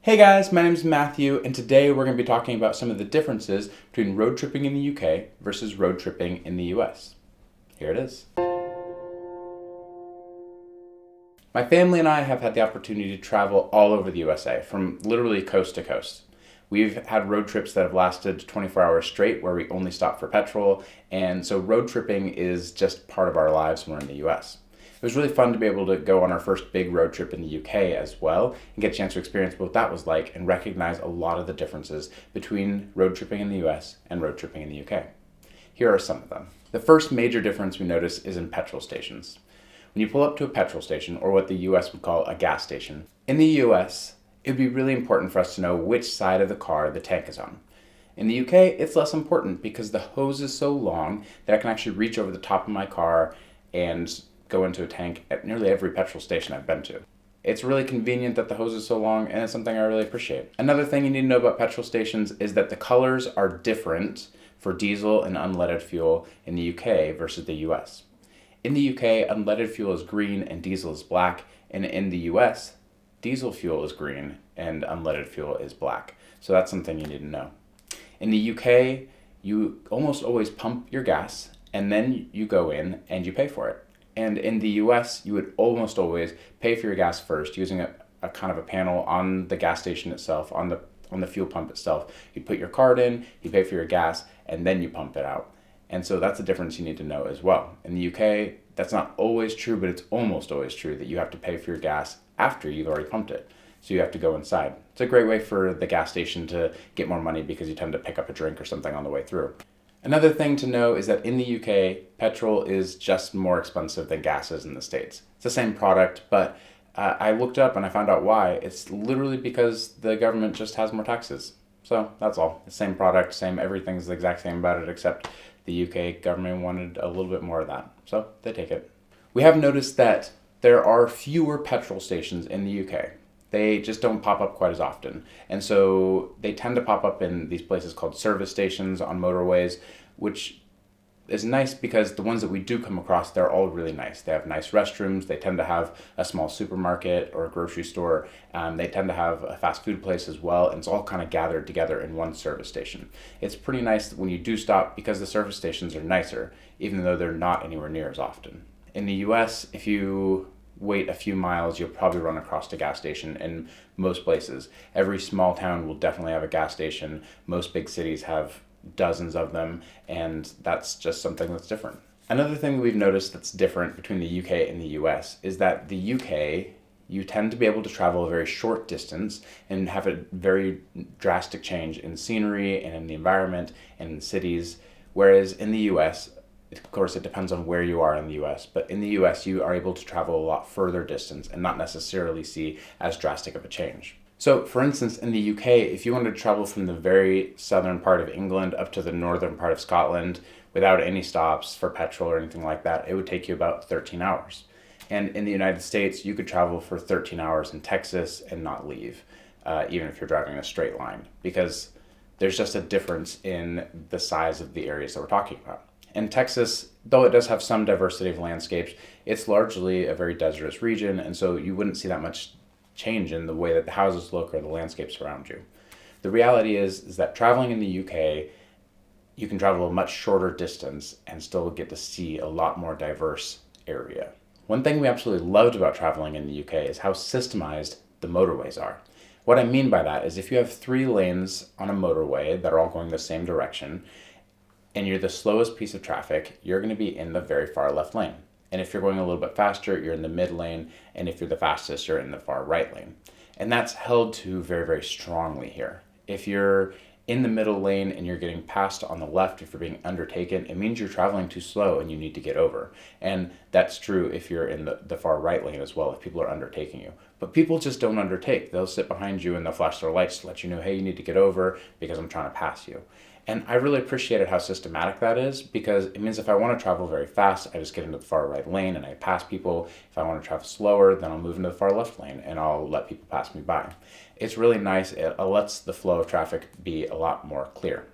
Hey guys, my name is Matthew, and today we're going to be talking about some of the differences between road tripping in the UK versus road tripping in the US. Here it is. My family and I have had the opportunity to travel all over the USA, from literally coast to coast. We've had road trips that have lasted 24 hours straight where we only stop for petrol, and so road tripping is just part of our lives when we're in the US. It was really fun to be able to go on our first big road trip in the UK as well and get a chance to experience what that was like and recognize a lot of the differences between road tripping in the US and road tripping in the UK. Here are some of them. The first major difference we notice is in petrol stations. When you pull up to a petrol station, or what the US would call a gas station, in the US, it would be really important for us to know which side of the car the tank is on. In the UK, it's less important because the hose is so long that I can actually reach over the top of my car and go into a tank at nearly every petrol station I've been to. It's really convenient that the hose is so long, and it's something I really appreciate. Another thing you need to know about petrol stations is that the colors are different for diesel and unleaded fuel in the UK versus the US. In the UK, unleaded fuel is green and diesel is black, and in the US, diesel fuel is green and unleaded fuel is black. So that's something you need to know. In the UK, you almost always pump your gas, and then you go in and you pay for it. And in the US, you would almost always pay for your gas first using a kind of a panel on the gas station itself, on the fuel pump itself. You put your card in, you pay for your gas, and then you pump it out. And so that's a difference you need to know as well. In the UK, that's not always true, but it's almost always true that you have to pay for your gas after you've already pumped it. So you have to go inside. It's a great way for the gas station to get more money because you tend to pick up a drink or something on the way through. Another thing to know is that in the UK, petrol is just more expensive than gas is in the States. It's the same product, but I looked up and I found out why. It's literally because the government just has more taxes. So that's all. The same product, same everything's the exact same about it, except the UK government wanted a little bit more of that. So they take it. We have noticed that there are fewer petrol stations in the UK. They just don't pop up quite as often. And so they tend to pop up in these places called service stations on motorways, which is nice because the ones that we do come across, they're all really nice. They have nice restrooms. They tend to have a small supermarket or a grocery store. They tend to have a fast food place as well. And it's all kind of gathered together in one service station. It's pretty nice when you do stop because the service stations are nicer, even though they're not anywhere near as often. In the US, if you wait a few miles, you'll probably run across a gas station in most places. Every small town will definitely have a gas station. Most big cities have dozens of them, and that's just something that's different. Another thing we've noticed that's different between the UK and the US is that the UK, you tend to be able to travel a very short distance and have a very drastic change in scenery and in the environment and in cities, whereas in the US, of course, it depends on where you are in the US, but in the US, you are able to travel a lot further distance and not necessarily see as drastic of a change. So, for instance, in the UK, if you wanted to travel from the very southern part of England up to the northern part of Scotland without any stops for petrol or anything like that, it would take you about 13 hours. And in the United States, you could travel for 13 hours in Texas and not leave, even if you're driving in a straight line, because there's just a difference in the size of the areas that we're talking about. In Texas, though it does have some diversity of landscapes, it's largely a very desertous region, and so you wouldn't see that much change in the way that the houses look or the landscapes around you. The reality is that traveling in the UK, you can travel a much shorter distance and still get to see a lot more diverse area. One thing we absolutely loved about traveling in the UK is how systemized the motorways are. What I mean by that is if you have 3 lanes on a motorway that are all going the same direction, and you're the slowest piece of traffic, you're going to be in the very far left lane. And if you're going a little bit faster, you're in the mid lane, and if you're the fastest, you're in the far right lane. And that's held to very, very strongly here. If you're in the middle lane and you're getting passed on the left, if you're being undertaken, it means you're traveling too slow and you need to get over. And that's true if you're in the far right lane as well, if people are undertaking you. But people just don't undertake. They'll sit behind you and they'll flash their lights to let you know, hey, you need to get over because I'm trying to pass you. And I really appreciated how systematic that is because it means if I want to travel very fast, I just get into the far right lane and I pass people. If I want to travel slower, then I'll move into the far left lane and I'll let people pass me by. It's really nice. It lets the flow of traffic be a lot more clear.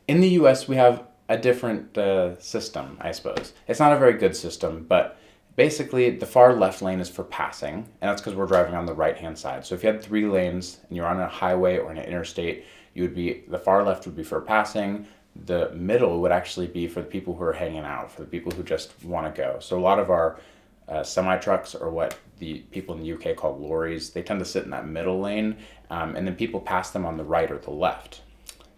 In the US, we have a different system, I suppose. It's not a very good system, but Basically, the far left lane is for passing, and that's because we're driving on the right-hand side. So if you had 3 lanes and you're on a highway or an interstate, the far left would be for passing. The middle would actually be for the people who are hanging out, for the people who just want to go. So a lot of our semi-trucks, or what the people in the UK call lorries, they tend to sit in that middle lane, and then people pass them on the right or the left.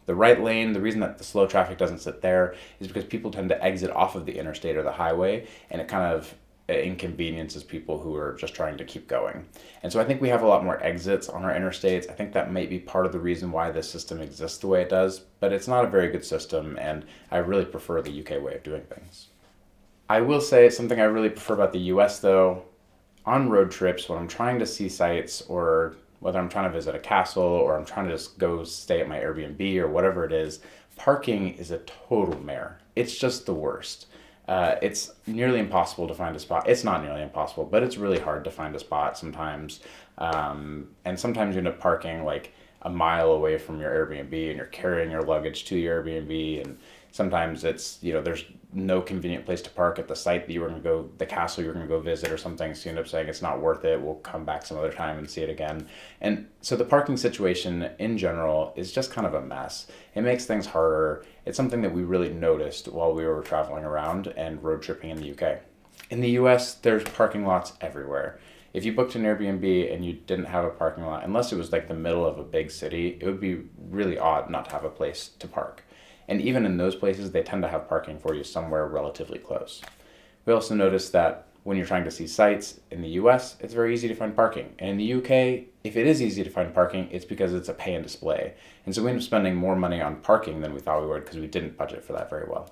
The right lane, the reason that the slow traffic doesn't sit there is because people tend to exit off of the interstate or the highway, and it kind of inconveniences people who are just trying to keep going. And so I think we have a lot more exits on our interstates. I think that might be part of the reason why this system exists the way it does, but it's not a very good system, and I really prefer the UK way of doing things. I will say something I really prefer about the US though. On road trips, when I'm trying to see sights, or whether I'm trying to visit a castle or I'm trying to just go stay at my Airbnb or whatever it is, parking is a total mare. It's just the worst. It's nearly impossible to find a spot. It's not nearly impossible, but it's really hard to find a spot sometimes. And sometimes you end up parking like a mile away from your Airbnb, and you're carrying your luggage to your Airbnb. And sometimes it's, there's no convenient place to park at the site that you were going to go, the castle you were going to go visit or something. So you end up saying it's not worth it. We'll come back some other time and see it again. And so the parking situation in general is just kind of a mess. It makes things harder. It's something that we really noticed while we were traveling around and road tripping in the UK. In the US, there's parking lots everywhere. If you booked an Airbnb and you didn't have a parking lot, unless it was like the middle of a big city, it would be really odd not to have a place to park. And even in those places, they tend to have parking for you somewhere relatively close. We also noticed that when you're trying to see sights in the US, it's very easy to find parking. And in the UK, if it is easy to find parking, it's because it's a pay and display. And so we end up spending more money on parking than we thought we would, because we didn't budget for that very well.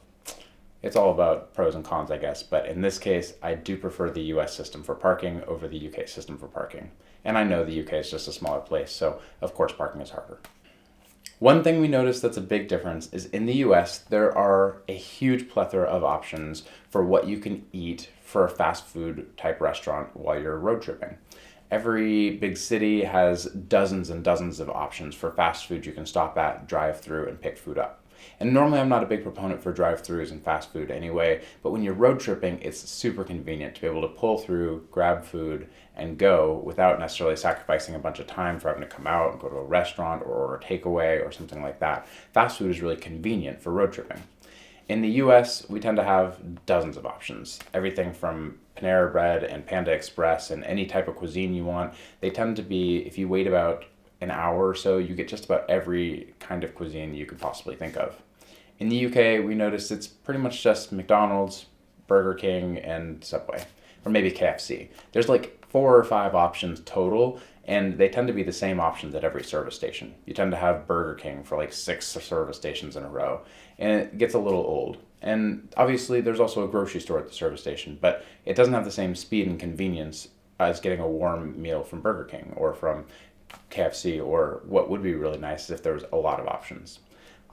It's all about pros and cons, I guess. But in this case, I do prefer the US system for parking over the UK system for parking. And I know the UK is just a smaller place, so of course parking is harder. One thing we noticed that's a big difference is in the US, there are a huge plethora of options for what you can eat for a fast food type restaurant while you're road tripping. Every big city has dozens and dozens of options for fast food you can stop at, drive through, and pick food up. And normally I'm not a big proponent for drive-thrus and fast food anyway, but when you're road tripping, it's super convenient to be able to pull through, grab food, and go without necessarily sacrificing a bunch of time for having to come out and go to a restaurant or order takeaway or something like that. Fast food is really convenient for road tripping. In the US, we tend to have dozens of options. Everything from Panera Bread and Panda Express and any type of cuisine you want. They tend to be, if you wait about an hour or so, you get just about every kind of cuisine you could possibly think of. In the UK, we noticed it's pretty much just McDonald's, Burger King, and Subway, or maybe KFC. There's like 4 or 5 options total, and they tend to be the same options at every service station. You tend to have Burger King for like 6 service stations in a row, and it gets a little old. And obviously, there's also a grocery store at the service station, but it doesn't have the same speed and convenience as getting a warm meal from Burger King or from KFC, or what would be really nice is if there was a lot of options.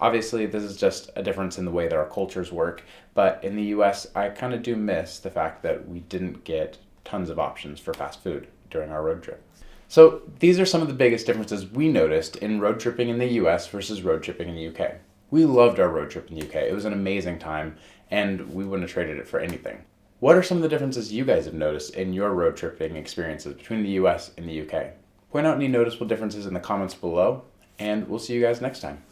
Obviously, this is just a difference in the way that our cultures work, but in the US, I kind of do miss the fact that we didn't get tons of options for fast food during our road trip. So these are some of the biggest differences we noticed in road tripping in the US versus road tripping in the UK. We loved our road trip in the UK. It was an amazing time, and we wouldn't have traded it for anything. What are some of the differences you guys have noticed in your road tripping experiences between the US and the UK? Point out any noticeable differences in the comments below, and we'll see you guys next time.